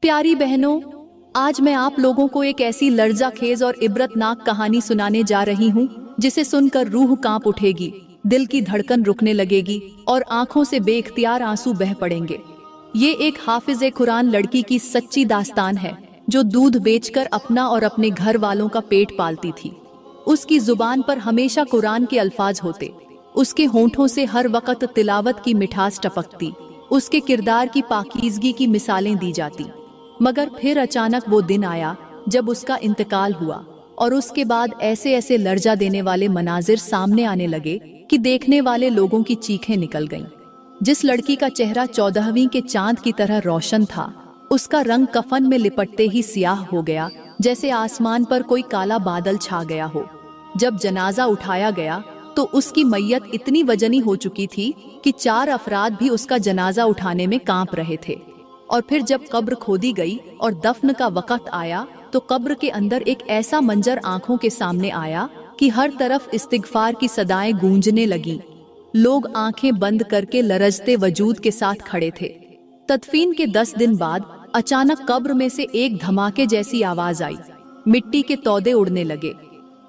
प्यारी बहनों, आज मैं आप लोगों को एक ऐसी लर्ज़ाखेज और इबरतनाक कहानी सुनाने जा रही हूँ जिसे सुनकर रूह कांप उठेगी, दिल की धड़कन रुकने लगेगी और आंखों से बेख्तियार आंसू बह पड़ेंगे। ये एक हाफिज़े कुरान लड़की की सच्ची दास्तान है जो दूध बेचकर अपना और अपने घर वालों का पेट पालती थी। उसकी जुबान पर हमेशा कुरान के अल्फाज होते, उसके होंठों से हर वक्त तिलावत की मिठास टपकती, उसके किरदार की पाकीज़गी की मिसालें दी जाती। मगर फिर अचानक वो दिन आया जब उसका इंतकाल हुआ और उसके बाद ऐसे ऐसे लर्जा देने वाले मनाजिर सामने आने लगे कि देखने वाले लोगों की चीखें निकल गईं। जिस लड़की का चेहरा 14वीं के चांद की तरह रोशन था, उसका रंग कफन में लिपटते ही सियाह हो गया, जैसे आसमान पर कोई काला बादल छा गया हो। जब जनाजा उठाया गया तो उसकी मैयत इतनी वजनी हो चुकी थी कि 4 अफराद भी उसका जनाजा उठाने में कांप रहे थे। और फिर जब कब्र खोदी गई और दफन का वक्त आया तो कब्र के अंदर एक ऐसा मंजर आंखों के सामने आया कि हर तरफ इस्तिगफार की सदाएं गूंजने लगीं। लोग आंखें बंद करके लरजते वजूद के साथ खड़े थे। तदफीन के 10 दिन बाद अचानक कब्र में से एक धमाके जैसी आवाज आई। मिट्टी के तौदे उड़ने लगे,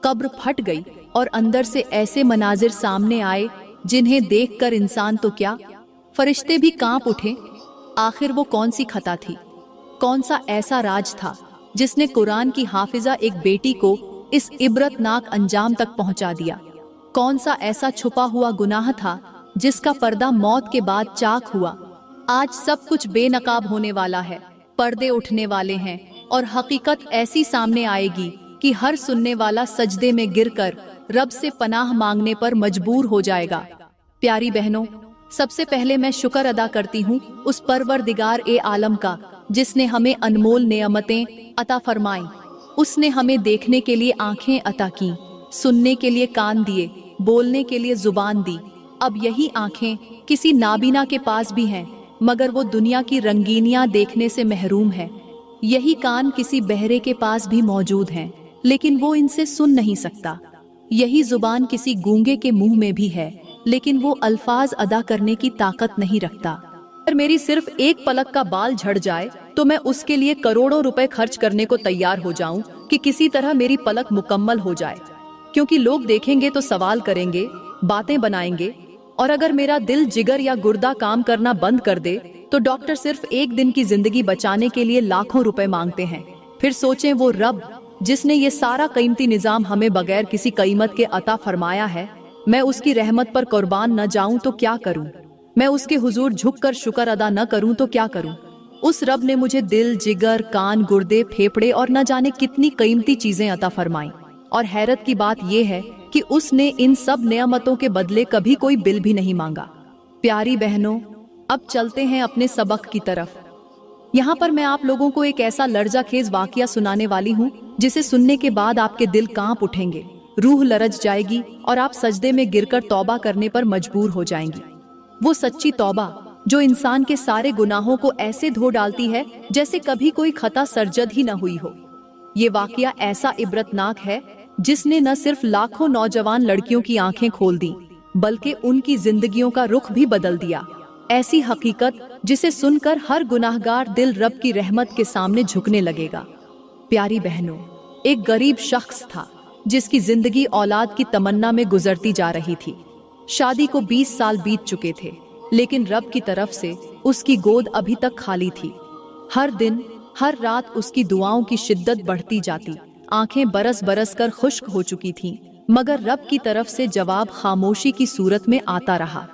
कब्र फट गई और अंदर से ऐसे मनाजिर सामने आए जिन्हें देखकर इंसान तो क्या, फरिश्ते भी कांप उठे। आखिर वो कौन सी खता थी, कौन सा ऐसा राज था जिसने कुरान की हाफिजा एक बेटी को इस इबरतनाक अंजाम तक पहुंचा दिया? कौन सा ऐसा छुपा हुआ गुनाह था जिसका पर्दा मौत के बाद चाक हुआ? आज सब कुछ बेनकाब होने वाला है, पर्दे उठने वाले हैं और हकीकत ऐसी सामने आएगी कि हर सुनने वाला सजदे में गिरकर रब से पनाह मांगने पर मजबूर हो जाएगा। प्यारी बहनों, सबसे पहले मैं शुक्र अदा करती हूँ उस परवरदिगार ए आलम का जिसने हमें अनमोल नेमतें अता फरमाई। उसने हमें देखने के लिए आंखें अता की, सुनने के लिए कान दिए, बोलने के लिए जुबान दी। अब यही आंखें किसी नाबीना के पास भी हैं, मगर वो दुनिया की रंगीनियां देखने से महरूम है। यही कान किसी बहरे के पास भी मौजूद हैं, लेकिन वो इनसे सुन नहीं सकता। यही जुबान किसी गूंगे के मुंह में भी है, लेकिन वो अल्फाज अदा करने की ताकत नहीं रखता। अगर मेरी सिर्फ एक पलक का बाल झड़ जाए तो मैं उसके लिए करोड़ों रुपए खर्च करने को तैयार हो जाऊं कि किसी तरह मेरी पलक मुकम्मल हो जाए, क्योंकि लोग देखेंगे तो सवाल करेंगे, बातें बनाएंगे। और अगर मेरा दिल, जिगर या गुर्दा काम करना बंद कर दे तो डॉक्टर सिर्फ एक दिन की जिंदगी बचाने के लिए लाखों रुपए मांगते हैं। फिर सोचें, वो रब जिसने ये सारा कीमती निजाम हमें बगैर किसी कीमत के अता फरमाया है, मैं उसकी रहमत पर कुर्बान न जाऊं तो क्या करूं? मैं उसके हुजूर झुककर शुक्र अदा न करूं तो क्या करूं? उस रब ने मुझे दिल, जिगर, कान, गुर्दे, फेफड़े और न जाने कितनी कीमती चीजें अता फरमाई। और हैरत की बात यह है कि उसने इन सब नेमतों के बदले कभी कोई बिल भी नहीं मांगा। प्यारी बहनों, अब चलते हैं अपने सबक की तरफ। यहाँ पर मैं आप लोगों को एक ऐसा लर्जाखेज वाकया सुनाने वाली हूँ जिसे सुनने के बाद आपके दिल कांप उठेंगे, रूह लरज जाएगी और आप सजदे में गिरकर तौबा करने पर मजबूर हो जाएंगी। वो सच्ची तौबा जो इंसान के सारे गुनाहों को ऐसे धो डालती है जैसे कभी कोई खता सरजद ही न हुई हो। ये वाकया ऐसा इबरतनाक है जिसने न सिर्फ लाखों नौजवान लड़कियों की आंखें खोल दी, बल्कि उनकी जिंदगियों का रुख भी बदल दिया। ऐसी हकीकत जिसे सुनकर हर गुनाहगार दिल रब की रहमत के सामने झुकने लगेगा। प्यारी बहनों, एक गरीब शख्स था जिसकी जिंदगी औलाद की तमन्ना में गुजरती जा रही थी। शादी को 20 साल बीत चुके थे, लेकिन रब की तरफ से उसकी गोद अभी तक खाली थी। हर दिन, हर रात उसकी दुआओं की शिद्दत बढ़ती जाती, आंखें बरस बरस कर खुश्क हो चुकी थीं, मगर रब की तरफ से जवाब खामोशी की सूरत में आता रहा।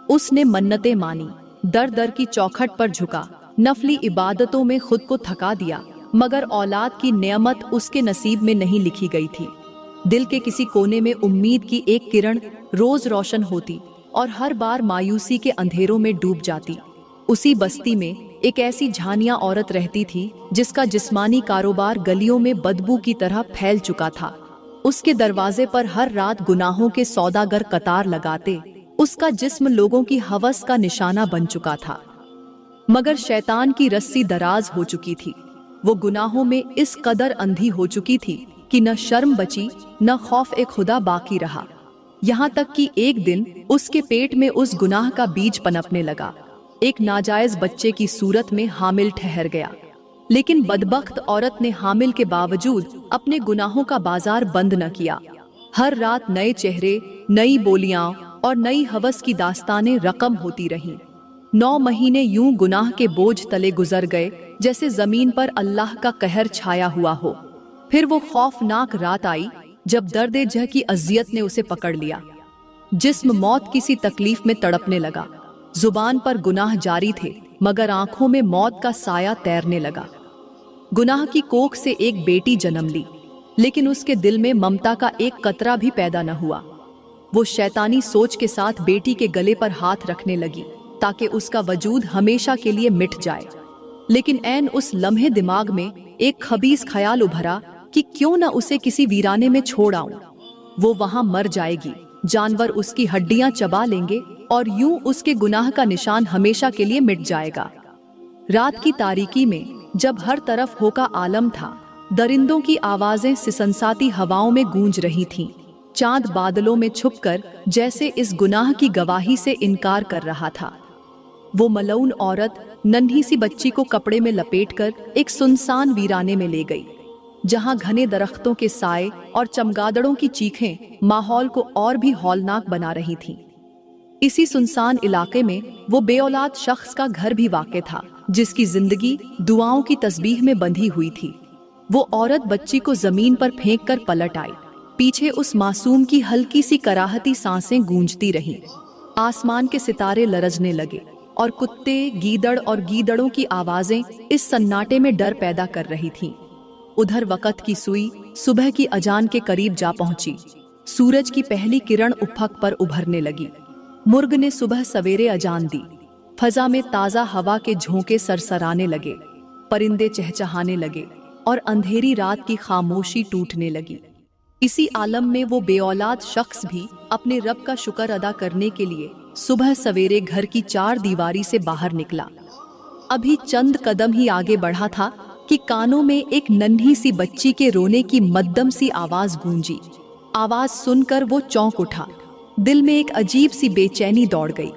उसने मन्नतें मानी, दर दर की चौखट पर झुका, नफली इबादतों में खुद को थका दिया, मगर औलाद की नेमत उसके नसीब में नहीं लिखी गई थी। दिल के किसी कोने में उम्मीद की एक किरण रोज रोशन होती और हर बार मायूसी के अंधेरों में डूब जाती। उसी बस्ती में एक ऐसी झानिया औरत रहती थी जिसका जिस्मानी कारोबार गलियों में बदबू की तरह फैल चुका था। उसके दरवाजे पर हर रात गुनाहों के सौदागर कतार लगाते। उसका जिस्म लोगों की हवस का निशाना बन चुका था, मगर शैतान की रस्सी दराज हो चुकी थी। वो गुनाहों में इस कदर अंधी हो चुकी थी कि न शर्म बची, न खौफ ए खुदा बाकी रहा। यहाँ तक कि एक दिन उसके पेट में उस गुनाह का बीज पनपने लगा, एक नाजायज बच्चे की सूरत में हामिल ठहर गया। लेकिन बदबख्त औरत ने हामिल के बावजूद अपने गुनाहों का बाजार बंद न किया। हर रात नए चेहरे, नई बोलियां और नई हवस की दास्तानें रकम होती रहीं। 9 महीने यूं गुनाह के बोझ तले गुजर गए जैसे जमीन पर अल्लाह का कहर छाया हुआ हो। फिर वो खौफनाक रात आई जब दर्द जह की अजियत ने उसे पकड़ लिया। जिस्म मौत किसी तकलीफ में तड़पने लगा, जुबान पर गुनाह जारी थे मगर आंखों में मौत का साया तैरने लगा। गुनाह की कोख से एक बेटी जन्म ली, लेकिन उसके दिल में ममता का एक कतरा भी पैदा न हुआ। वो शैतानी सोच के साथ बेटी के गले पर हाथ रखने लगी ताकि उसका वजूद हमेशा के लिए मिट जाए। लेकिन ऐन उस लम्हे दिमाग में एक खबीस ख्याल उभरा कि क्यों न उसे किसी वीराने में छोड़ आऊं। वो वहां मर जाएगी, जानवर उसकी हड्डियां चबा लेंगे और यूं उसके गुनाह का निशान हमेशा के लिए मिट जाएगा। रात की तारीकी में जब हर तरफ होका आलम था, दरिंदों की आवाजें सिसनसाती हवाओं में गूंज रही थीं। चांद बादलों में छुपकर जैसे इस गुनाह की गवाही से इनकार कर रहा था। वो मलऊन औरत नन्ही सी बच्ची को कपड़े में लपेटकर एक सुनसान वीराने में ले गई, जहां घने दरख्तों के साए और चमगादड़ों की चीखें माहौल को और भी हौलनाक बना रही थीं। इसी सुनसान इलाके में वो बेऔलाद शख्स का घर भी वाक़ था, जिसकी जिंदगी दुआओं की तस्बीह में बंधी हुई थी। वो औरत बच्ची को जमीन पर फेंक कर पलट आई। पीछे उस मासूम की हल्की सी कराहती सांसें गूंजती रहीं। आसमान के सितारे लरजने लगे और कुत्ते, गीदड़ और गीदड़ों की आवाजें इस सन्नाटे में डर पैदा कर रही थीं। उधर वक़्त की सुई सुबह की अजान के करीब जा पहुंची। सूरज की पहली किरण उफक पर उभरने लगी। मुर्ग ने सुबह सवेरे अजान दी। फजा में ताज़ा हवा के झोंके सरसराने लगे, परिंदे चहचहाने लगे और अंधेरी रात की खामोशी टूटने लगी। इसी आलम में वो बेऔलाद शख्स भी अपने रब का शुक्र अदा करने के लिए सुबह सवेरे घर की 4 दीवारी से बाहर निकला। अभी चंद कदम ही आगे बढ़ा था कि कानों में एक नन्ही सी बच्ची के रोने की मद्दम सी आवाज गूंजी। आवाज सुनकर वो चौंक उठा। दिल में एक अजीब सी बेचैनी दौड़ गई।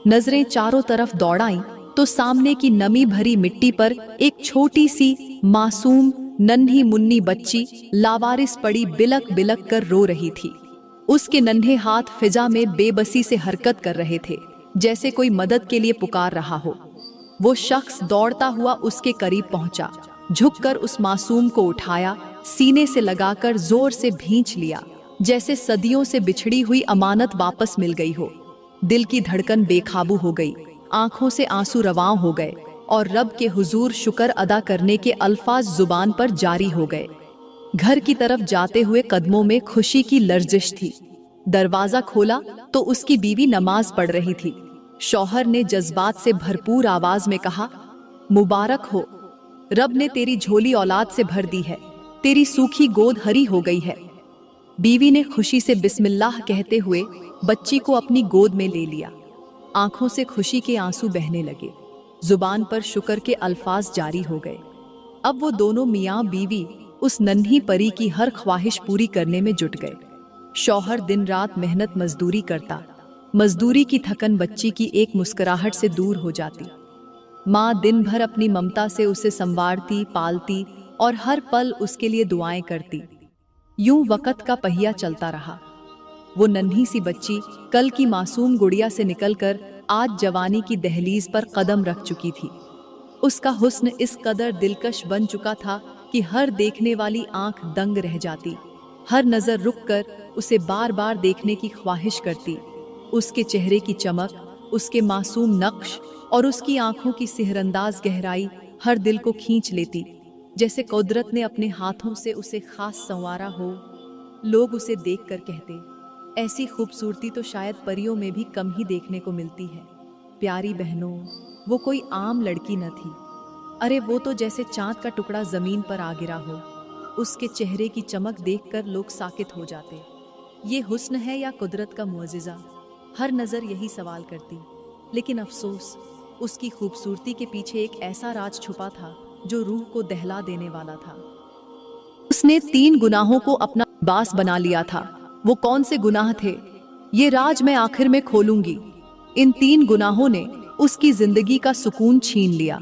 नजरें चारों तरफ दौड़ाईं तो सामने की नमी भरी मिट्टी पर एक छोटी सी मासूम नन्ही मुन्नी बच्ची लावारिस पड़ी बिलक बिलक कर रो रही थी। उसके नन्हे हाथ फिजा में बेबसी से हरकत कर रहे थे, जैसे कोई मदद के लिए पुकार रहा हो। वो शख्स दौड़ता हुआ उसके करीब पहुंचा, झुककर उस मासूम को उठाया, सीने से लगाकर जोर से भींच लिया, जैसे सदियों से बिछड़ी हुई अमानत वापस मिल गई हो। दिल की धड़कन बेकाबू हो गई, आंखों से आंसू रवां हो गए और रब के हुजूर शुक्र अदा करने के अल्फाज जुबान पर जारी हो गए। घर की तरफ जाते हुए कदमों में खुशी की लर्जिश थी। दरवाजा खोला तो उसकी बीवी नमाज पढ़ रही थी। शौहर ने जज्बात से भरपूर आवाज में कहा, मुबारक हो, रब ने तेरी झोली औलाद से भर दी है, तेरी सूखी गोद हरी हो गई है। बीवी ने खुशी से बिस्मिल्लाह कहते हुए बच्ची को अपनी गोद में ले लिया। आंखों से खुशी के आंसू बहने लगे, जुबान पर शुक्र के अल्फाज जारी हो गए। अब वो दोनों मियाँ बीवी उस नन्ही परी की हर ख्वाहिश पूरी करने में जुट गए। शौहर दिन रात मेहनत मजदूरी करता, मजदूरी की थकन बच्ची की एक मुस्कुराहट से दूर हो जाती। माँ दिन भर अपनी ममता से उसे संवारती, पालती और हर पल उसके लिए दुआएं करती। यूं वक़्त का पहिया चलता रहा। वो नन्ही सी बच्ची कल की मासूम गुड़िया से निकलकर आज जवानी की दहलीज पर कदम रख चुकी थी। उसका हुस्न इस कदर दिलकश बन चुका था कि हर देखने वाली आंख दंग रह जाती, हर नजर रुककर उसे बार बार देखने की ख्वाहिश करती। उसके चेहरे की चमक, उसके मासूम नक्श और उसकी आंखों की सिहरंदाज गहराई हर दिल को खींच लेती, जैसे कुदरत ने अपने हाथों से उसे खास संवारा हो। लोग उसे देखकर कहते, ऐसी खूबसूरती तो शायद परियों में भी कम ही देखने को मिलती है। प्यारी बहनों, वो कोई आम लड़की न थी। अरे वो तो जैसे चांद का टुकड़ा जमीन पर आ गिरा हो। उसके चेहरे की चमक देखकर लोग साकित हो जाते। ये हुस्न है या कुदरत का मुअजिजा? हर नजर यही सवाल करती। लेकिन अफसोस, उसकी खूबसूरती के पीछे एक ऐसा राज छुपा था जो रूह को दहला देने वाला था। उसने 3 गुनाहों को अपना लिबास बना लिया था। वो कौन से गुनाह थे? ये राज मैं आखिर में खोलूंगी। इन 3 गुनाहों ने उसकी जिंदगी का सुकून छीन लिया।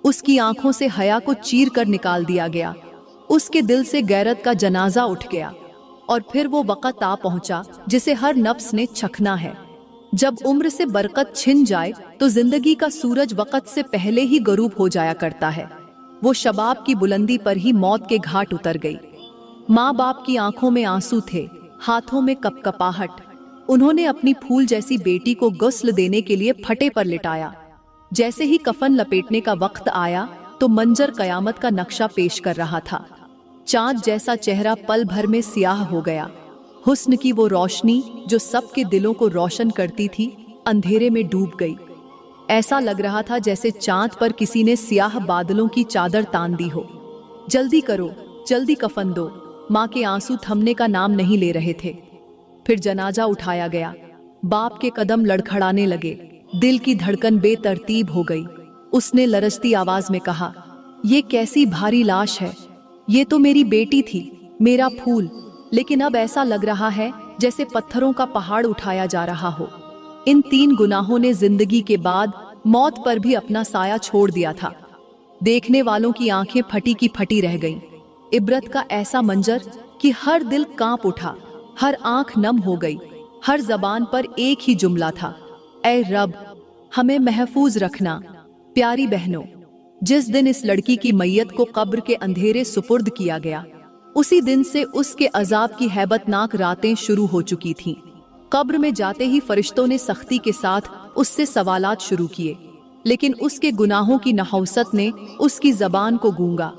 उसकी आंखों से हया को चीर कर निकाल दिया गया। उसके दिल से गैरत का जनाजा उठ गया। और फिर वो वक़्त आ पहुंचा जिसे हर नफ्स ने चखना है। जब उम्र से बरकत छिन जाए तो जिंदगी का सूरज वक़्त से पहले ही गरूब हो जाया करता है। वो शबाब की बुलंदी पर ही मौत के घाट उतर गई। माँ बाप की आंखों में आंसू थे, हाथों में कपकपाहट। उन्होंने अपनी फूल जैसी बेटी को गुस्ल देने के लिए फटे पर लिटाया। जैसे ही कफन लपेटने का वक्त आया तो मंजर कयामत का नक्शा पेश कर रहा था। चांद जैसा चेहरा पल भर में सियाह हो गया। हुस्न की वो रोशनी जो सबके दिलों को रोशन करती थी, अंधेरे में डूब गई। ऐसा लग रहा था जैसे चांद पर किसी ने सियाह बादलों की चादर तान दी हो। जल्दी करो, जल्दी कफन दो। माँ के आंसू थमने का नाम नहीं ले रहे थे। फिर जनाजा उठाया गया। बाप के कदम लड़खड़ाने लगे। दिल की धड़कन बेतरतीब हो गई। उसने लरजती आवाज में कहा, ये कैसी भारी लाश है। ये तो मेरी बेटी थी, मेरा फूल। लेकिन अब ऐसा लग रहा है जैसे पत्थरों का पहाड़ उठाया जा रहा हो। इन 3 गुनाहों ने जिंदगी के बाद मौत पर भी अपना साया छोड़ दिया था। देखने वालों की आंखें फटी की फटी रह गईं। इबरत का ऐसा मंजर कि हर दिल कांप उठा, हर आंख नम हो गई, हर जबान पर एक ही जुमला था, ऐ रब, हमें महफूज रखना। प्यारी बहनों, जिस दिन इस लड़की की मैयत को कब्र के अंधेरे सुपुर्द किया गया, उसी दिन से उसके अजाब की हैबतनाक रातें शुरू हो चुकी थीं। कब्र में जाते ही फरिश्तों ने सख्ती के साथ उससे सवालात शुरू किए, लेकिन उसके गुनाहों की नहौसत ने उसकी जबान को गूंगा।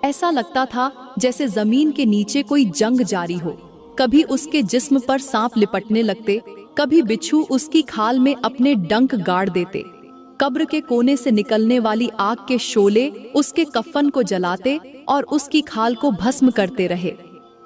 ऐसा लगता था जैसे जमीन के नीचे कोई जंग जारी हो। कभी उसके जिस्म पर सांप लिपटने लगते, कभी बिच्छू उसकी खाल में अपने डंक गाड़ देते। कब्र के कोने से निकलने वाली आग के शोले उसके कफन को जलाते और उसकी खाल को भस्म करते रहे।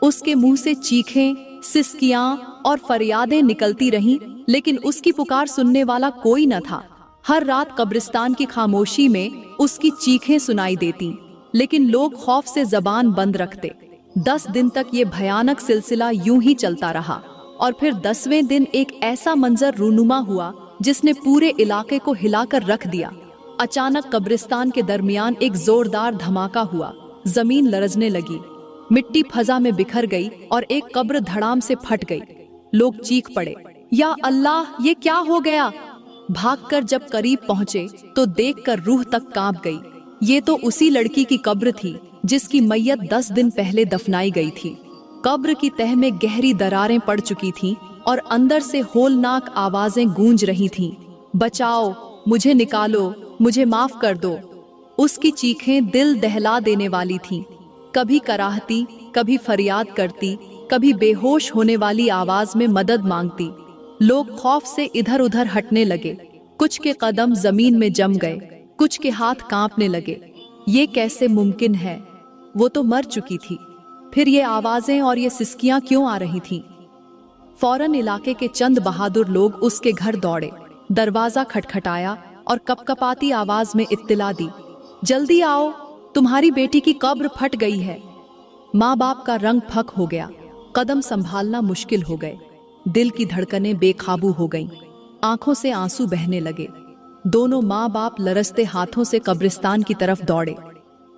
उसके मुंह से चीखें, सिसकियां और फरियादें निकलती रहीं, लेकिन उसकी पुकार सुनने वाला कोई न था। हर रात कब्रिस्तान की खामोशी में उसकी चीखें सुनाई देती, लेकिन लोग खौफ से जबान बंद रखते। 10 दिन तक ये भयानक सिलसिला यूं ही चलता रहा और फिर 10वें दिन एक ऐसा मंजर रूनुमा हुआ जिसने पूरे इलाके को हिलाकर रख दिया। अचानक कब्रिस्तान के दरमियान एक जोरदार धमाका हुआ। जमीन लरजने लगी, मिट्टी फजा में बिखर गई और एक कब्र धड़ाम से फट गई। लोग चीख पड़े, या अल्लाह, ये क्या हो गया। भागकर जब करीब पहुंचे तो देखकर रूह तक कांप गई। ये तो उसी लड़की की कब्र थी जिसकी मैयत 10 दिन पहले दफनाई गई थी। कब्र की तह में गहरी दरारें पड़ चुकी थीं और अंदर से होलनाक आवाजें गूंज रही थीं। बचाओ, मुझे निकालो, मुझे माफ कर दो। उसकी चीखें दिल दहला देने वाली थीं। कभी कराहती, कभी फरियाद करती, कभी बेहोश होने वाली आवाज में मदद मांगती। लोग खौफ से इधर उधर हटने लगे। कुछ के कदम जमीन में जम गए, कुछ के हाथ कांपने लगे। ये कैसे मुमकिन है, वो तो मर चुकी थी। फिर ये आवाजें और ये सिसकियां क्यों आ रही थीं? फौरन इलाके के चंद बहादुर लोग उसके घर दौड़े, दरवाजा खटखटाया और कपकपाती आवाज में इत्तिला दी, जल्दी आओ, तुम्हारी बेटी की कब्र फट गई है। माँ बाप का रंग फक हो गया, कदम संभालना मुश्किल हो गए, दिल की धड़कनें बेकाबू हो गईं, आंखों से आंसू बहने लगे। दोनों माँ बाप लरसते हाथों से कब्रिस्तान की तरफ दौड़े।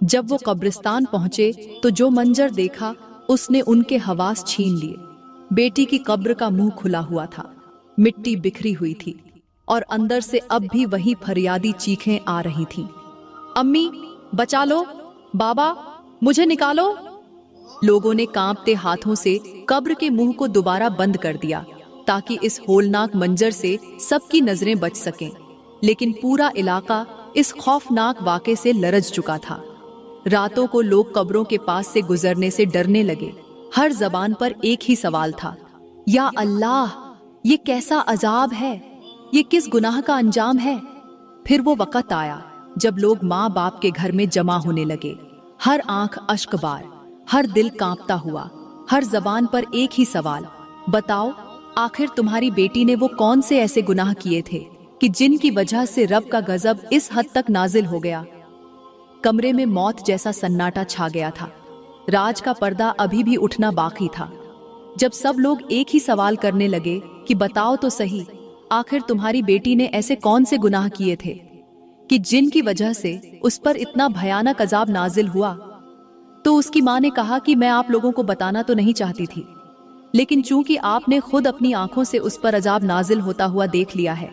जब वो कब्रिस्तान पहुंचे तो जो मंजर देखा उसने उनके हवास छीन लिए। बेटी की कब्र का मुंह खुला हुआ था, मिट्टी बिखरी हुई थी और अंदर से अब भी वही फरियादी चीखें आ रही थीं। अम्मी, बचा लो, बाबा, मुझे निकालो। लोगों ने कांपते हाथों से कब्र के मुंह को दोबारा बंद कर दिया ताकि इस होलनाक मंजर से सबकी नजरें बच सकें। लेकिन पूरा इलाका इस खौफनाक वाक़े से लरज चुका था। रातों को लोग कब्रों के पास से गुजरने से डरने लगे। हर जबान पर एक ही सवाल था, या अल्लाह, ये कैसा अजाब है, ये किस गुनाह का अंजाम है। फिर वो वक़्त आया जब लोग माँ बाप के घर में जमा होने लगे। हर आंख अश्कबार, हर दिल कांपता हुआ, हर जबान पर एक ही सवाल, बताओ, आखिर तुम्हारी बेटी ने वो कौन से ऐसे गुनाह किए थे कि जिनकी वजह से रब का गजब इस हद तक नाजिल हो गया। कमरे में मौत जैसा सन्नाटा छा गया था। राज का पर्दा अभी भी उठना बाकी था। जब सब लोग एक ही सवाल करने लगे कि बताओ तो सही, आखिर तुम्हारी बेटी ने ऐसे कौन से गुनाह किए थे कि जिन की वजह से उस पर इतना भयानक अजाब नाजिल हुआ। तो उसकी माँ ने कहा कि मैं आप लोगों को बताना तो नहीं चाहती थी, लेकिन चूंकि आपने खुद अपनी आंखों से उस पर अजाब नाजिल होता हुआ देख लिया है,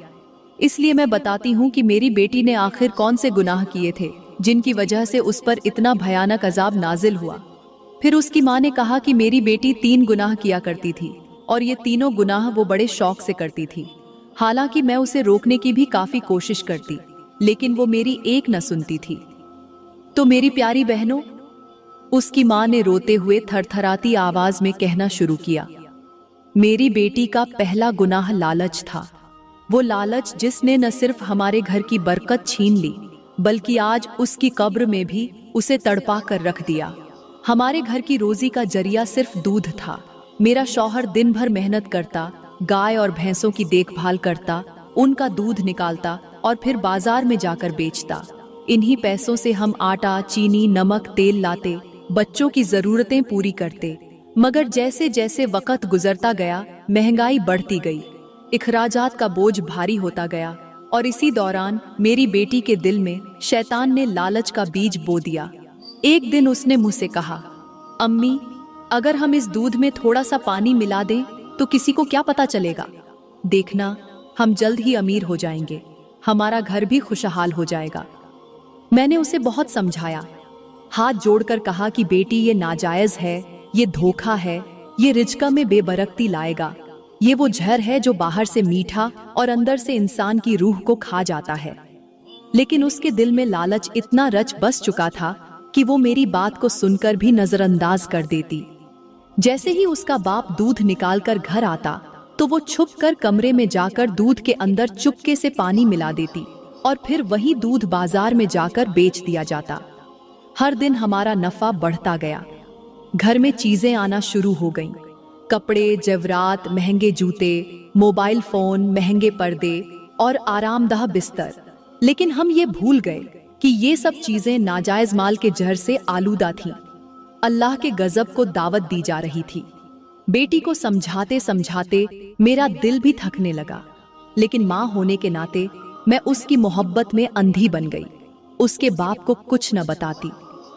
इसलिए मैं बताती हूँ कि मेरी बेटी ने आखिर कौन से गुनाह किए थे जिनकी वजह से उस पर इतना भयानक अजाब नाजिल हुआ। फिर उसकी माँ ने कहा कि मेरी बेटी 3 गुनाह किया करती थी और ये तीनों गुनाह वो बड़े शौक से करती थी। हालांकि मैं उसे रोकने की भी काफी कोशिश करती, लेकिन वो मेरी एक न सुनती थी। तो मेरी प्यारी बहनों, उसकी माँ ने रोते हुए थरथराती आवाज में कहना शुरू किया, मेरी बेटी का पहला गुनाह लालच था। वो लालच जिसने न सिर्फ हमारे घर की बरकत छीन ली, बल्कि आज उसकी कब्र में भी उसे तड़पा कर रख दिया। हमारे घर की रोजी का जरिया सिर्फ दूध था। मेरा शौहर दिन भर मेहनत करता, गाय और भैंसों की देखभाल करता, उनका दूध निकालता और फिर बाजार में जाकर बेचता। इन्हीं पैसों से हम आटा, चीनी, नमक, तेल लाते, बच्चों की जरूरतें पूरी करते। मगर जैसे जैसे वक्त गुजरता गया, महंगाई बढ़ती गई, इखराजात का बोझ भारी होता गया और इसी दौरान मेरी बेटी के दिल में शैतान ने लालच का बीज बो दिया। एक दिन उसने मुझसे कहा, अम्मी, अगर हम इस दूध में थोड़ा सा पानी मिला दें तो किसी को क्या पता चलेगा? देखना, हम जल्द ही अमीर हो जाएंगे, हमारा घर भी खुशहाल हो जाएगा। मैंने उसे बहुत समझाया, हाथ जोड़कर कहा कि बेटी, ये नाजायज है, ये धोखा है, ये रिज्क में बेबरकती लाएगा। ये वो जहर है जो बाहर से मीठा और अंदर से इंसान की रूह को खा जाता है। लेकिन उसके दिल में लालच इतना रच बस चुका था कि वो मेरी बात को सुनकर भी नजरअंदाज कर देती। जैसे ही उसका बाप दूध निकालकर घर आता तो वो छुप कर कमरे में जाकर दूध के अंदर चुपके से पानी मिला देती और फिर वही दूध बाजार में जाकर बेच दिया जाता। हर दिन हमारा नफा बढ़ता गया। घर में चीजें आना शुरू हो गईं, कपड़े, जेवरात, महंगे जूते, मोबाइल फोन, महंगे पर्दे और आरामदाह बिस्तर। लेकिन हम ये भूल गए कि ये सब चीजें नाजायज माल के जहर से आलूदा थीं। अल्लाह के गजब को दावत दी जा रही थी। बेटी को समझाते समझाते मेरा दिल भी थकने लगा, लेकिन माँ होने के नाते मैं उसकी मोहब्बत में अंधी बन गई। उसके बाप को कुछ न बताती,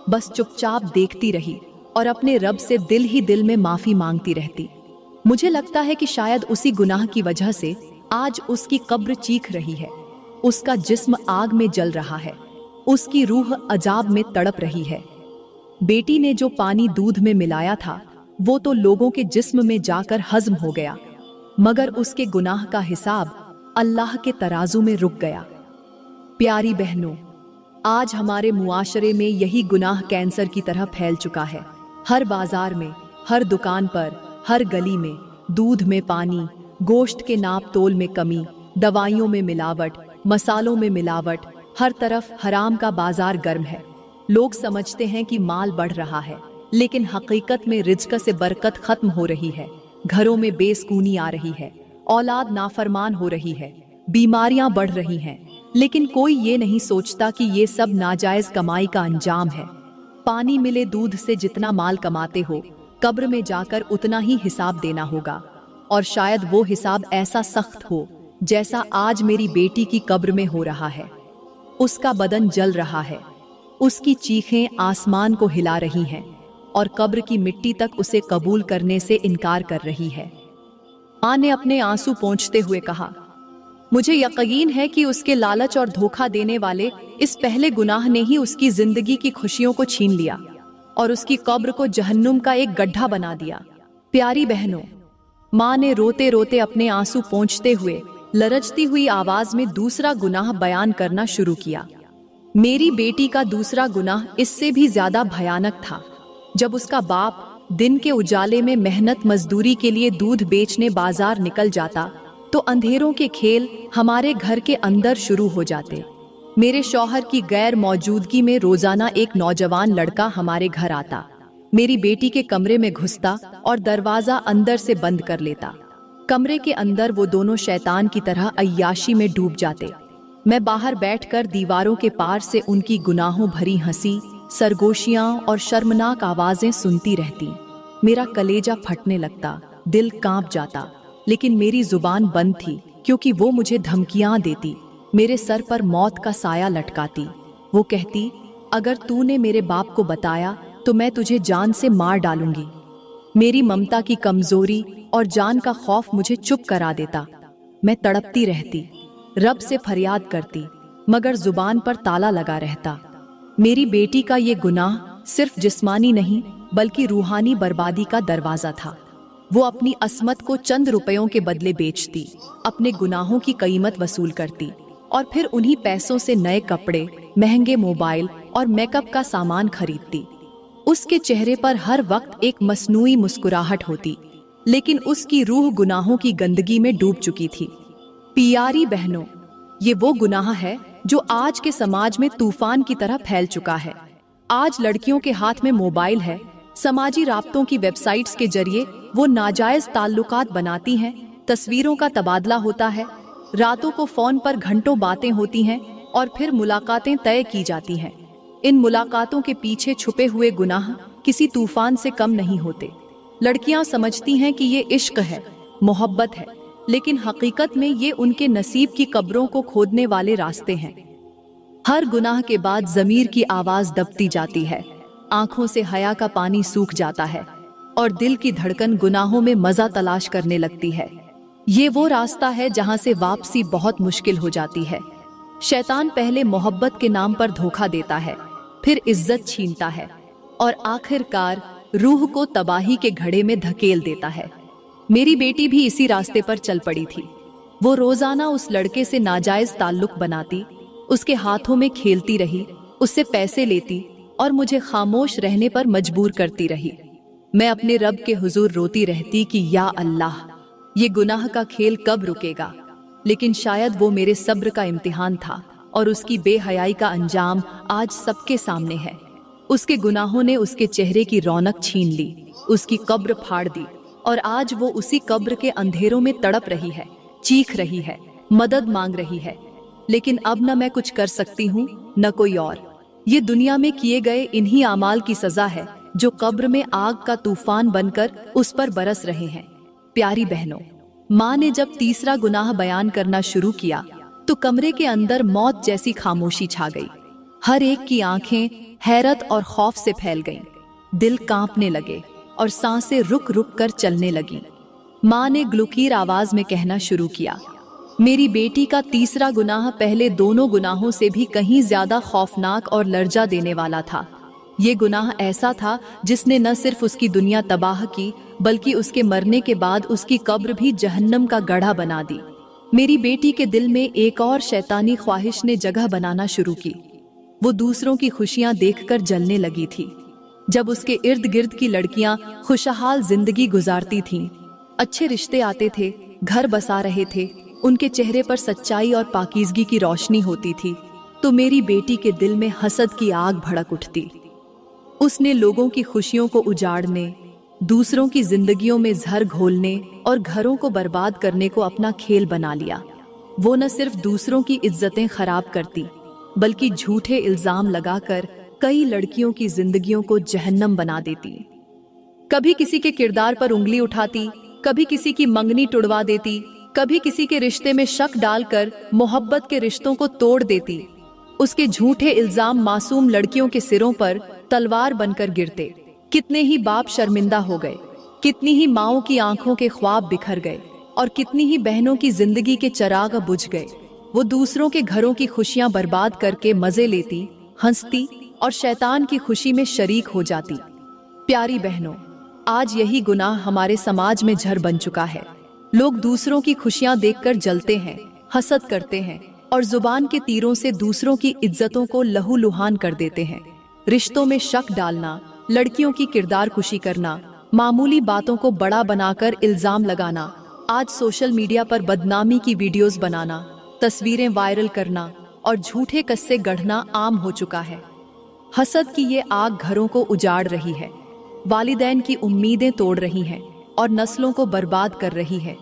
बस चुपचाप देखती रही और अपने रब से दिल ही दिल में माफी मांगती रहती। मुझे लगता है कि शायद उसी गुनाह की वजह से आज उसकी कब्र चीख रही है, उसका जिस्म आग में जल रहा है, उसकी रूह अजाब में तड़प रही है। बेटी ने जो पानी दूध में मिलाया था वो तो लोगों के जिस्म में जाकर हजम हो गया, मगर उसके गुनाह का हिसाब अल्लाह के तराजू में रुक गया। प्यारी बहनों, आज हमारे मुआशरे में यही गुनाह कैंसर की तरह फैल चुका है। हर बाजार में, हर दुकान पर, हर गली में दूध में पानी, गोश्त के नाप तोल में कमी, दवाइयों में मिलावट, मसालों में मिलावट, हर तरफ हराम का बाजार गर्म है। लोग समझते हैं कि माल बढ़ रहा है, लेकिन हकीकत में रिज्क से बरकत खत्म हो रही है। घरों में बेसुकूनी आ रही है, औलाद नाफरमान हो रही है, बीमारियां बढ़ रही हैं, लेकिन कोई ये नहीं सोचता कि ये सब नाजायज कमाई का अंजाम है। पानी मिले दूध से जितना माल कमाते हो, कब्र में जाकर उतना ही हिसाब देना होगा, और शायद वो हिसाब ऐसा सख्त हो जैसा आज मेरी बेटी की कब्र में हो रहा है। उसका बदन जल रहा है, उसकी चीखें आसमान को हिला रही हैं और कब्र की मिट्टी तक उसे कबूल करने से इनकार कर रही है। माँ ने अपने आंसू पोंछते हुए कहा, मुझे यकीन है कि उसके लालच और धोखा देने वाले इस पहले गुनाह ने ही उसकी जिंदगी की खुशियों को छीन लिया और उसकी कब्र को जहन्नुम का एक गड्ढा बना दिया। प्यारी बहनों, माँ ने रोते रोते अपने आंसू पोंछते हुए लरजती हुई आवाज में दूसरा गुनाह बयान करना शुरू किया। मेरी बेटी का दूसरा गुनाह इससे भी ज्यादा भयानक था। जब उसका बाप दिन के उजाले में मेहनत मजदूरी के लिए दूध बेचने बाजार निकल जाता तो अंधेरों के खेल हमारे घर के अंदर शुरू हो जाते। मेरे शौहर की गैर मौजूदगी में रोजाना एक नौजवान लड़का हमारे घर आता, मेरी बेटी के कमरे में घुसता और दरवाजा अंदर से बंद कर लेता। कमरे के अंदर वो दोनों शैतान की तरह अय्याशी में डूब जाते। मैं बाहर बैठकर दीवारों के पार से उनकी गुनाहों भरी हंसी, सरगोशियां और शर्मनाक आवाजें सुनती रहती। मेरा कलेजा फटने लगता, दिल कांप जाता, लेकिन मेरी जुबान बंद थी क्योंकि वो मुझे धमकियां देती। मेरे सर पर मौत का साया लटकाती। वो कहती, अगर तूने मेरे बाप को बताया तो मैं तुझे जान से मार डालूंगी। मेरी ममता की कमजोरी और जान का खौफ मुझे चुप करा देता। मैं तड़पती रहती, रब से फरियाद करती, मगर जुबान पर ताला लगा रहता। मेरी बेटी का ये गुनाह सिर्फ जिस्मानी नहीं बल्कि रूहानी बर्बादी का दरवाजा था। वो अपनी असमत को चंद रुपयों के बदले बेचती, अपने गुनाहों की कीमत वसूल करती और फिर उन्हीं पैसों से नए कपड़े, महंगे मोबाइल और मेकअप का सामान खरीदती। उसके चेहरे पर हर वक्त एक मसनूई मुस्कुराहट होती, लेकिन उसकी रूह गुनाहों की गंदगी में डूब चुकी थी। प्यारी बहनों, ये वो गुनाह है जो आज के समाज में तूफान की तरह फैल चुका है। आज लड़कियों के हाथ में मोबाइल है, समाजी राब्तों की वेबसाइट्स के जरिए वो नाजायज ताल्लुकात बनाती हैं, तस्वीरों का तबादला होता है, रातों को फोन पर घंटों बातें होती हैं और फिर मुलाकातें तय की जाती हैं। इन मुलाकातों के पीछे छुपे हुए गुनाह किसी तूफान से कम नहीं होते। लड़कियां समझती हैं कि ये इश्क है, मोहब्बत है, लेकिन हकीकत में ये उनके नसीब की कब्रों को खोदने वाले रास्ते हैं। हर गुनाह के बाद ज़मीर की आवाज दबती जाती है, आंखों से हया का पानी सूख जाता है और दिल की धड़कन गुनाहों में मजा तलाश करने लगती है। ये वो रास्ता है जहां से वापसी बहुत मुश्किल हो जाती है। शैतान पहले मोहब्बत के नाम पर धोखा देता है, फिर इज्जत छीनता है और आखिरकार रूह को तबाही के घड़े में धकेल देता है। मेरी बेटी भी इसी रास्ते पर चल पड़ी थी। वो रोजाना उस लड़के से नाजायज ताल्लुक बनाती, उसके हाथों में खेलती रही, उससे पैसे लेती और मुझे खामोश रहने पर मजबूर करती रही। मैं अपने रब के हुजूर रोती रहती कि या अल्लाह, ये गुनाह का खेल कब रुकेगा। लेकिन शायद वो मेरे सब्र का इम्तिहान था और उसकी बेहयाई का अंजाम आज सबके सामने है। उसके गुनाहों ने उसके चेहरे की रौनक छीन ली, उसकी कब्र फाड़ दी और आज वो उसी कब्र के अंधेरों में तड़प रही है, चीख रही है, मदद मांग रही है। लेकिन अब न मैं कुछ कर सकती हूँ न कोई और। ये दुनिया में किए गए इन्हीं आमाल की सजा है जो कब्र में आग का तूफान बनकर उस पर बरस रहे हैं। प्यारी बहनों, माँ ने जब तीसरा गुनाह बयान करना शुरू किया तो कमरे के अंदर मौत जैसी खामोशी छा गई। हर एक की आंखें हैरत और खौफ से फैल गईं, दिल कांपने लगे और सांसें रुक रुक कर चलने लगीं। माँ ने ग्लुकीर आवाज में कहना शुरू किया, मेरी बेटी का तीसरा गुनाह पहले दोनों गुनाहों से भी कहीं ज्यादा खौफनाक और लर्जा देने वाला था। ये गुनाह ऐसा था जिसने न सिर्फ उसकी दुनिया तबाह की बल्कि उसके मरने के बाद उसकी कब्र भी जहन्नम का गड्ढा बना दी। मेरी बेटी के दिल में एक और शैतानी ख्वाहिश ने जगह बनाना शुरू की। वो दूसरों की खुशियां देखकर जलने लगी थी। जब उसके इर्द गिर्द की लड़कियां खुशहाल जिंदगी गुजारती थीं, अच्छे रिश्ते आते थे, घर बसा रहे थे, उनके चेहरे पर सच्चाई और पाकीज़गी की रोशनी होती थी, तो मेरी बेटी के दिल में हसद की आग भड़क उठती। उसने लोगों की खुशियों को उजाड़ने, दूसरों की जिंदगियों में जहर घोलने और घरों को बर्बाद करने को अपना खेल बना लिया। वो न सिर्फ दूसरों की इज्जतें खराब करती बल्कि झूठे इल्जाम लगाकर कई लड़कियों की जिंदगियों को जहन्नम बना देती। कभी किसी के किरदार पर उंगली उठाती, कभी किसी की मंगनी टुड़वा देती, कभी किसी के रिश्ते में शक डालकर मोहब्बत के रिश्तों को तोड़ देती। उसके झूठे इल्जाम मासूम लड़कियों के सिरों पर तलवार बनकर गिरते। कितने ही बाप शर्मिंदा हो गए, कितनी ही माओं की आंखों के ख्वाब बिखर गए और कितनी ही बहनों की जिंदगी के चिराग बुझ गए। वो दूसरों के घरों की खुशियां बर्बाद करके मजे लेती, हंसती और शैतान की खुशी में शरीक हो जाती। प्यारी बहनों, आज यही गुनाह हमारे समाज में जहर बन चुका है। लोग दूसरों की खुशियां देखकर जलते हैं, हसद करते हैं और जुबान के तीरों से दूसरों की इज्जतों को लहूलुहान कर देते हैं। रिश्तों में शक डालना, लड़कियों की किरदार कुशी करना, मामूली बातों को बड़ा बनाकर इल्जाम लगाना, आज सोशल मीडिया पर बदनामी की वीडियोस बनाना, तस्वीरें वायरल करना और झूठे किस्से गढ़ना आम हो चुका है। हसद की ये आग घरों को उजाड़ रही है, वालिदैन की उम्मीदें तोड़ रही है और नस्लों को बर्बाद कर रही है।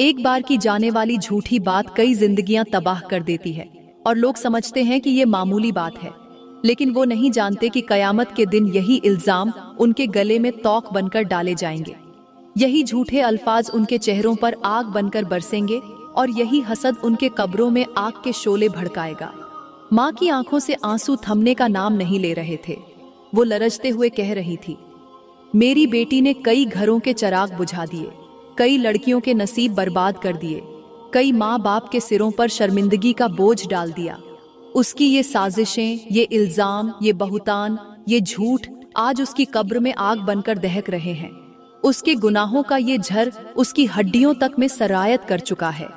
एक बार की जाने वाली झूठी बात कई जिंदगियां तबाह कर देती है और लोग समझते हैं कि ये मामूली बात है, लेकिन वो नहीं जानते कि कयामत के दिन यही इल्जाम उनके गले में तोक बनकर डाले जाएंगे। यही झूठे अल्फाज उनके चेहरों पर आग बनकर बरसेंगे और यही हसद उनके कब्रों में आग के शोले भड़काएगा। माँ की आंखों से आंसू थमने का नाम नहीं ले रहे थे। वो लरजते हुए कह रही थी, मेरी बेटी ने कई घरों के चिराग बुझा दिए, कई लड़कियों के नसीब बर्बाद कर दिए, कई माँ बाप के सिरों पर शर्मिंदगी का बोझ डाल दिया। उसकी ये साजिशें, ये इल्जाम, ये बहुतान, ये झूठ आज उसकी कब्र में आग बनकर दहक रहे हैं। उसके गुनाहों का ये झर उसकी हड्डियों तक में सरायत कर चुका है।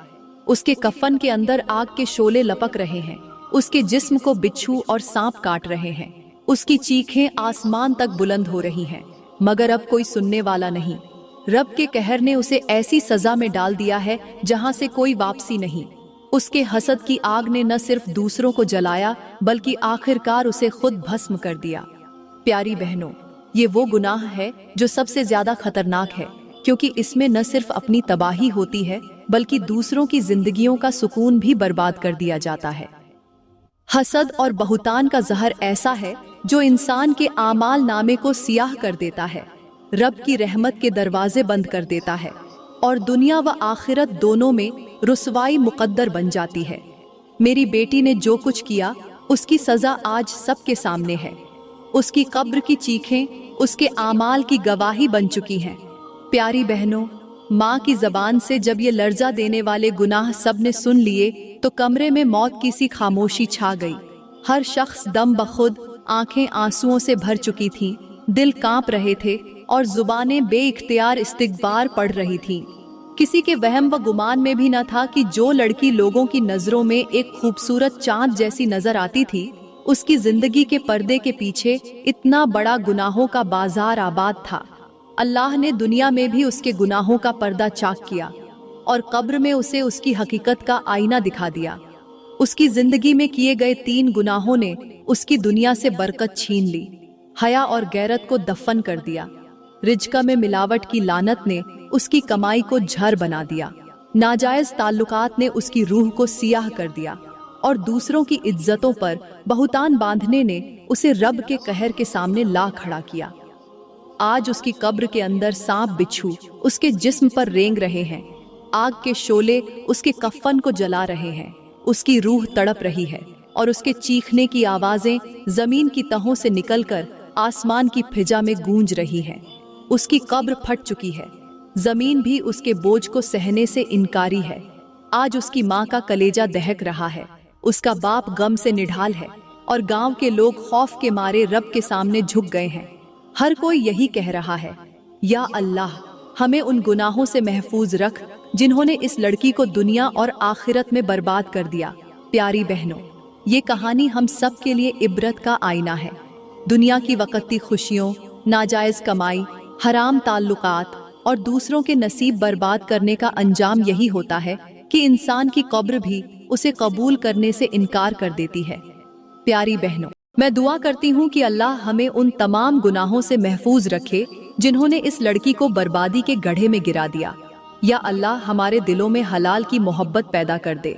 उसके कफन के अंदर आग के शोले लपक रहे हैं। उसके जिस्म को बिच्छू और सांप काट रहे हैं। उसकी चीखें आसमान तक बुलंद हो रही हैं, मगर अब कोई सुनने वाला नहीं। रब के कहर ने उसे ऐसी सजा में डाल दिया है जहां से कोई वापसी नहीं। उसके हसद की आग ने न सिर्फ दूसरों को जलाया, बल्कि आखिरकार उसे खुद भस्म कर दिया। प्यारी बहनों, ये वो गुनाह है जो सबसे ज्यादा खतरनाक है, क्योंकि इसमें न सिर्फ अपनी तबाही होती है, बल्कि दूसरों की जिंदगियों का सुकून भी बर्बाद कर दिया जाता है। हसद और बहुतान का जहर ऐसा है जो इंसान के आमाल नामे को सियाह कर देता है, रब की रहमत के दरवाजे बंद कर देता है और दुनिया व आखिरत दोनों में रुसवाई मुकद्दर बन जाती है। मेरी बेटी ने जो कुछ किया उसकी सजा आज सबके सामने है। उसकी कब्र की चीखें उसके आमाल की गवाही बन चुकी हैं। प्यारी बहनों, माँ की जबान से जब ये लर्जा देने वाले गुनाह सब ने सुन लिए तो कमरे में मौत की सी खामोशी छा गई। हर शख्स दम बखुद, आंखें आंसुओं से भर चुकी थीं, दिल कांप रहे थे और जुबानें बेइख्तियार इस्तिगफार पढ़ रही थीं। किसी के वहम व गुमान में भी न था कि जो लड़की लोगों की नजरों में एक खूबसूरत चांद जैसी नजर आती थी, उसकी जिंदगी के पर्दे के पीछे इतना बड़ा गुनाहों का बाजार आबाद था। अल्लाह ने दुनिया में भी उसके गुनाहों का पर्दा चाक किया और कब्र में उसे उसकी हकीकत का आईना दिखा दिया। उसकी जिंदगी में किए गए 3 गुनाहों ने उसकी दुनिया से बरकत छीन ली, हया और गैरत को दफन कर दिया। रिज्क में मिलावट की लानत ने उसकी कमाई को झर बना दिया। नाजायज ताल्लुकात ने उसकी रूह को सियाह कर दिया और दूसरों की इज्जतों पर बहुतान बांधने ने उसे रब के कहर के सामने ला खड़ा किया। आज उसकी कब्र के अंदर सांप बिच्छू उसके जिस्म पर रेंग रहे हैं। आग के शोले उसके कफन को जला रहे हैं। उसकी रूह तड़प रही है और उसके चीखने की आवाजें जमीन की तहों से निकलकर आसमान की फिजा में गूंज रही हैं। उसकी कब्र फट चुकी है। जमीन भी उसके बोझ को सहने से इनकारी है। आज उसकी माँ का कलेजा दहक रहा है। उसका बाप गम से निढाल है और गांव के लोग खौफ के मारे रब के सामने झुक गए हैं। हर कोई यही कह रहा है, या अल्लाह, हमें उन गुनाहों से महफूज रख जिन्होंने इस लड़की को दुनिया और आखिरत में बर्बाद कर दिया। प्यारी बहनों, ये कहानी हम सब के लिए इबरत का आईना है। दुनिया की वक्ती खुशियों, नाजायज कमाई, हराम ताल्लुकात और दूसरों के नसीब बर्बाद करने का अंजाम यही होता है कि इंसान की कब्र भी उसे कबूल करने से इनकार कर देती है। प्यारी बहनों, मैं दुआ करती हूँ कि अल्लाह हमें उन तमाम गुनाहों से महफूज रखे जिन्होंने इस लड़की को बर्बादी के गड्ढे में गिरा दिया। या अल्लाह हमारे दिलों में हलाल की मोहब्बत पैदा कर दे,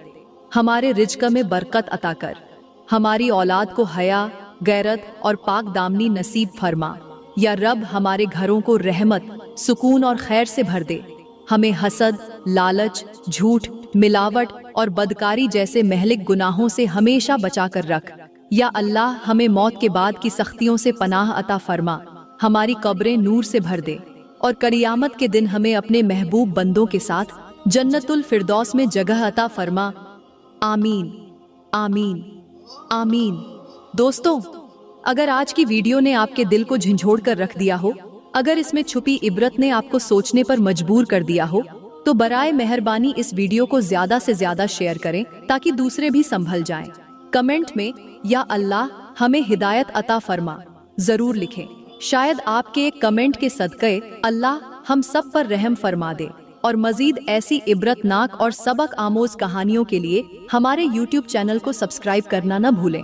हमारे रिज्क में बरकत अता कर, हमारी औलाद को हया, गैरत और पाक दामनी नसीब फरमा। या रब हमारे घरों को रहमत, सुकून और खैर से भर दे। हमें हसद, लालच, झूठ, मिलावट और बदकारी जैसे महलिक गुनाहों से हमेशा बचा कर रख। या अल्लाह हमें मौत के बाद की सख्तियों से पनाह अता फरमा, हमारी कब्रें नूर से भर दे और क़यामत के दिन हमें अपने महबूब बंदों के साथ जन्नतुल फिरदौस में जगह अता फरमा। आमीन, आमीन, आमीन। दोस्तों, अगर आज की वीडियो ने आपके दिल को झंझोड़ कर रख दिया हो, अगर इसमें छुपी इबरत ने आपको सोचने पर मजबूर कर दिया हो, तो बराए मेहरबानी इस वीडियो को ज्यादा से ज्यादा शेयर करें ताकि दूसरे भी संभल जाएं। कमेंट में या अल्लाह हमें हिदायत अता फरमा जरूर लिखें। शायद आपके एक कमेंट के सदक़े अल्लाह हम सब पर रहम फरमा दे। और मजीद ऐसी इबरतनाक और सबक आमोज कहानियों के लिए हमारे YouTube चैनल को सब्सक्राइब करना न भूलें।